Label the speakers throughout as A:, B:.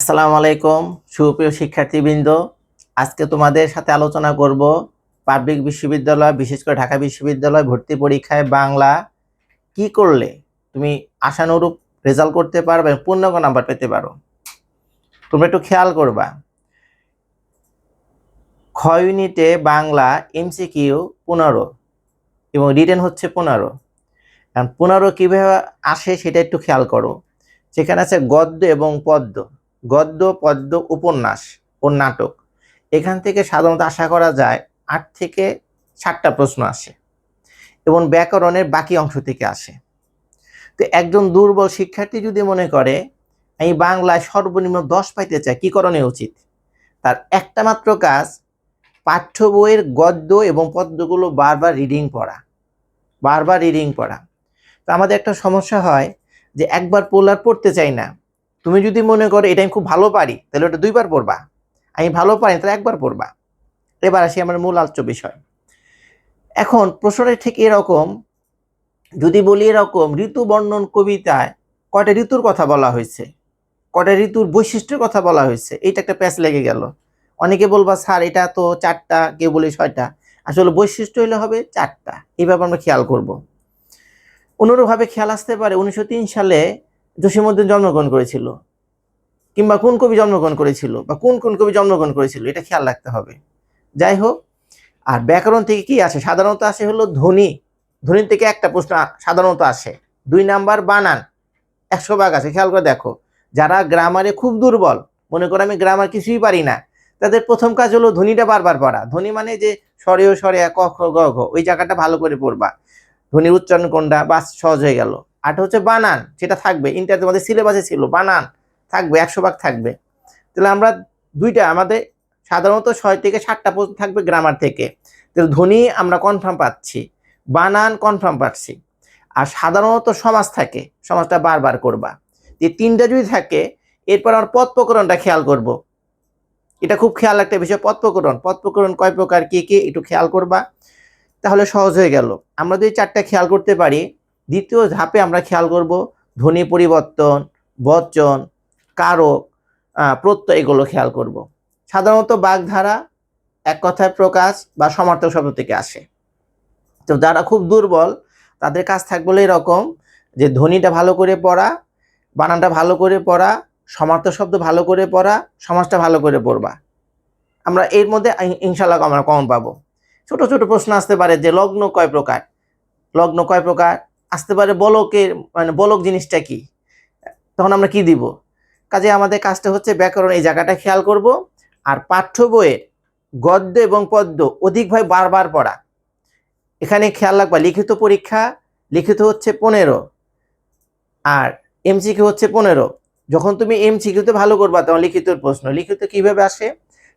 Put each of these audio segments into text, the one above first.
A: আসসালামু আলাইকুম সুপ্রিয় শিক্ষার্থীবৃন্দ। আজকে তোমাদের সাথে আলোচনা করব পাবলিক বিশ্ববিদ্যালয়, বিশেষ করে ঢাকা বিশ্ববিদ্যালয় ভর্তি পরীক্ষায় বাংলা কি করলে তুমি আশানুরূপ রেজাল্ট করতে পারবে, পূর্ণাঙ্গ নাম্বার পেতে পারো। তোমরা একটু খেয়াল করবা, খ ইউনিটে বাংলা এমসিকিউ 15 এবং রিটেন হচ্ছে 15। কারণ 15 কীভাবে আসে সেটা একটু খেয়াল করো। সেখানে আছে গদ্য এবং পদ্য, গদ্য পদ্য উপন্যাস ও নাটক। এখান থেকে সাধারণত আশা করা যায় 8 থেকে 7টা প্রশ্ন আসে এবং ব্যাকরণের বাকি অংশ থেকে আসে। তো একজন দুর্বল শিক্ষার্থী যদি মনে করে আমি বাংলায় সর্বনিম্ন 10 পাইতে চাই, কী করণীয় উচিত? তার একটা মাত্র কাজ, পাঠ্য বইয়ের গদ্য এবং পদ্যগুলো বারবার রিডিং পড়া। তো আমাদের একটা সমস্যা হয় যে একবার পড়লে আর পড়তে চাই না। তুমি যদি মনে করো এটা আমি খুব ভালো পারি, তাহলে ওটা 2বার পড়বা। আমি ভালো পারি তাহলে 1বার পড়বা। এবার আসি আমার মূল আলোচ্য বিষয়। এখন প্রশ্নটা ঠিক এরকম, যদি বলি এরকম, ঋতু বর্ণন কবিতায় কয়টা ঋতুর কথা বলা হয়েছে, কয়টা ঋতুর বৈশিষ্ট্যের কথা বলা হয়েছে, এইটা একটা প্যাচ লেগে গেল। অনেকে বলবা স্যার এটা তো 4টা, কেউ বলে 6টা। আসলে বৈশিষ্ট্য হলে হবে 4টা। এইভাবে আমরা খেয়াল করব। অনুরূপভাবে খেয়াল আসতে পারে 1903 সালে জসীমউদ্দিন জন্মগ্রহণ করেছিল, কিংবা কোন কবি জন্মগ্রহণ করেছিল, বা কোন কোন কবি জন্মগ্রহণ করেছিল, এটা খেয়াল রাখতে হবে। যাই হোক, আর ব্যাকরণ থেকে কি আসে? সাধারণত আসে হলো ধ্বনি। ধ্বনি থেকে একটা প্রশ্ন সাধারণত আসে। 2 নাম্বার বানান 100 ভাগ আছে। খেয়াল করে দেখো, যারা গ্রামারে খুব দুর্বল, মনে করো আমি গ্রামার কিছুই পারি না, তাদের প্রথম কাজ হলো ধ্বনিটা বারবার পড়া। ধ্বনি মানে যে স্বরেয় স্বরে ক খ গ ঘ, ওই জায়গাটা ভালো করে পড়বা। ধ্বনির উচ্চারণ কোনটা, বাস সহজ হয়ে গেল। আর হচ্ছে বানান, সেটা থাকবে, ইন্টার তোমাদের সিলেবাসে ছিল, বানান থাকবে, 100 ভাগ থাকবে। তাহলে আমরা দুইটা, আমাদের সাধারণত 6 থেকে 7টা প্রশ্ন থাকবে গ্রামার থেকে। তাহলে ধ্বনি আমরা কনফার্ম পাচ্ছি, বানান কনফার্ম পাচ্ছি, আর সাধারণত সমাজ থাকে, সমাজটা বারবার করবা। এই 3টা যদি থাকে, এরপর আমার পদ প্রকরণটা খেয়াল করব। এটা খুব খেয়াল একটা বিষয়, পদ প্রকরণ কয় প্রকার, কি কি, একটু খেয়াল করবা, তাহলে সহজ হয়ে গেল। আমরা যদি 4টা খেয়াল করতে পারি, দ্বিতীয় ধাপে আমরা খেয়াল করব ধ্বনি পরিবর্তন, বচন, কারক, প্রত্যয়, এগুলো খেয়াল করব। সাধারণত বাগধারা, এক কথায় প্রকাশ বা সমার্থক শব্দ থেকে আসে। তো যারা খুব দুর্বল, তাদের কাজ থাকবে এরকম, যে ধ্বনিটা ভালো করে পড়া, বানানটা ভালো করে পড়া, সমার্থক শব্দ ভালো করে পড়া, সমাজটা ভালো করে পড়বা। আমরা এর মধ্যে ইনশাআল্লাহ আমরা কমন পাবো। ছোট ছোট প্রশ্ন আসতে পারে যে লগ্ন কয় প্রকার, লগ্ন কয় প্রকার আসতে পারে, বলকের মানে বলক জিনিসটা কি, তখন আমরা কি দিব? কাজে আমাদের কাজটা হচ্ছে ব্যাকরণ, এই জায়গাটা খেয়াল করব। আর পাঠ্য বইয়ের গদ্য এবং পদ্য অধিকভাবে বারবার পড়া। এখানে খেয়াল রাখবা, লিখিত পরীক্ষা, লিখিত হচ্ছে 15 আর এমসিকিউ হচ্ছে 15। যখন তুমি এমসিকিউতে ভালো করবা, তখন লিখিত প্রশ্ন। লিখিত কিভাবে আসে?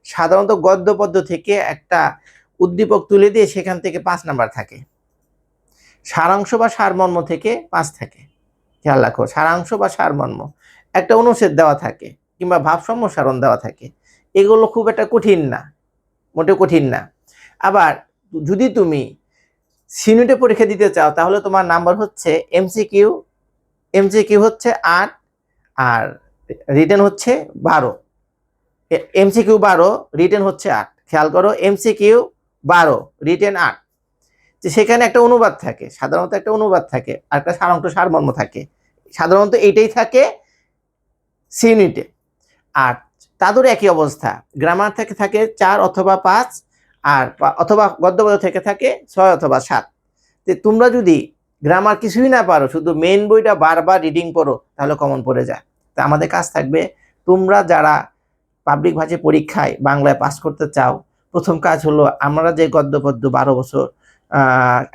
A: সাধারণত গদ্য পদ্য থেকে একটা উদ্দীপক তুলে দিয়ে সেখান থেকে 5 নাম্বার থাকে। সারাংশ বা সারমর্ম থেকে 5 থাকে। খেয়াল রাখো, সারাংশ বা সারমর্ম, একটা অনুচ্ছেদ দেওয়া থাকে, কিংবা ভাব সম্প্রসারণ দেওয়া থাকে। এগুলো খুব একটা কঠিন না, মোটেও কঠিন না। আবার যদি তুমি সিউনিটে পরীক্ষা দিতে চাও, তাহলে তোমার নাম্বার হচ্ছে এমসিকিউ হচ্ছে 8 আর রিটেন হচ্ছে 12। এমসিকিউ 12, রিটেন হচ্ছে 8। খেয়াল করো, এমসিকিউ 12, রিটেন 8। যে সেখানে একটা অনুবাদ থাকে, সাধারণত একটা অনুবাদ থাকে, আর একটা সারাংশ সারমর্ম থাকে। সাধারণত এইটাই থাকে সিউনিটে। আর তাদের একই অবস্থা, গ্রামার থেকে থাকে 4 অথবা 5, আর অথবা গদ্যপদ্য থেকে থাকে 6 অথবা 7। তো তোমরা যদি গ্রামার কিছুই না পারো, শুধু মেইন বইটা বারবার রিডিং করো, তাহলে কমন পড়ে যায়। তা আমাদের কাজ থাকবে, তোমরা যারা পাবলিক ভাষা পরীক্ষায় বাংলায় পাস করতে চাও, প্রথম কাজ হলো, আমরা যে গদ্য পদ্য 12 বছর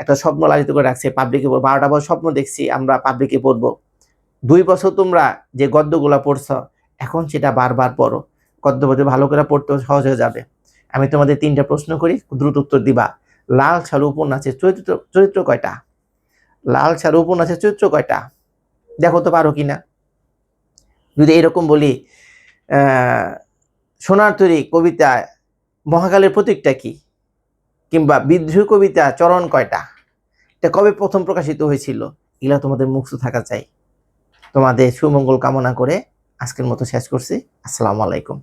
A: একটা স্বপ্ন লালিত করে রাখছি, পাবলিকে 12টা বছর স্বপ্ন দেখছি আমরা পাবলিকে পড়বো। 2 বছর তোমরা যে গদ্যগুলা পড়ছ, এখন সেটা বারবার পড়ো। গদ্য পদ্য ভালো করে পড়তে সহজ হয়ে যাবে। আমি তোমাদের 3টা প্রশ্ন করি, দ্রুত উত্তর দিবা। লাল সালু উপন্যাসের চরিত্র কয়টা? লাল সালু উপন্যাসের চরিত্র কয়টা? দেখো তো পারো কিনা। যদি এরকম বলি, সোনার তরী কবিতায় মহাকালের প্রতীকটা কি, কিংবা বিদ্রোহী কবিতা চরণ কয়টা, এটা কবে প্রথম প্রকাশিত হয়েছিল, এগুলা তোমাদের মুখস্থ থাকা চাই। তোমাদের সুমঙ্গল কামনা করে আজকের মতো শেষ করছি। আসসালামু আলাইকুম।